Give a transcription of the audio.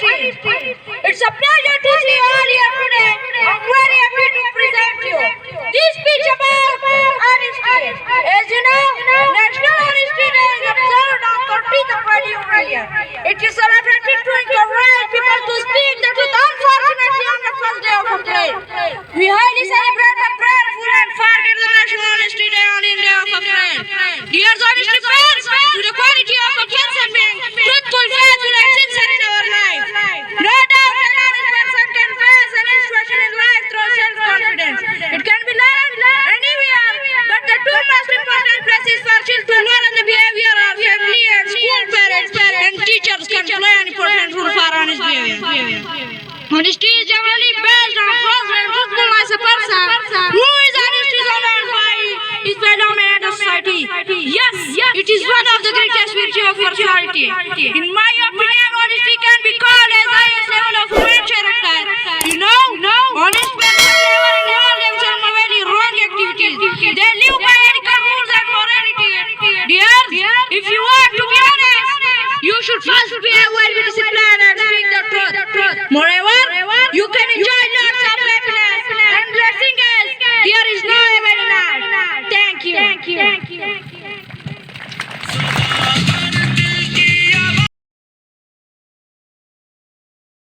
honesty. It's a pleasure to see you all here today. I'm very happy to present you this speech about honesty. As you know, National Honesty Day is observed on 30th of February. It is celebrated to encourage people to speak the truth, unfortunately, on the first day of April. We highly celebrate the prayerful and forget the National Honesty Day on in day of April. Dear honesty friends, to the quality of a person being truthful, faithful and sincere in our life. No doubt an honest person can face any situation in life through self-confidence. It can be learned anywhere, but the two most important places for children to learn the behavior are family and school. Parents and teachers can play an important role for honest behavior. Honesty is generally based on trust and truthfulness. A person who is honest is honored by his fellow man and society. Yes, it is one of the greatest virtues of personality. In my opinion, honesty can be called as the highest level of human character. You know, honest people never involve themselves in very wrong activities. They live by ethical rules and morality. Dear, if you want to be honest, you should first be well disciplined and speak the truth. Moreover,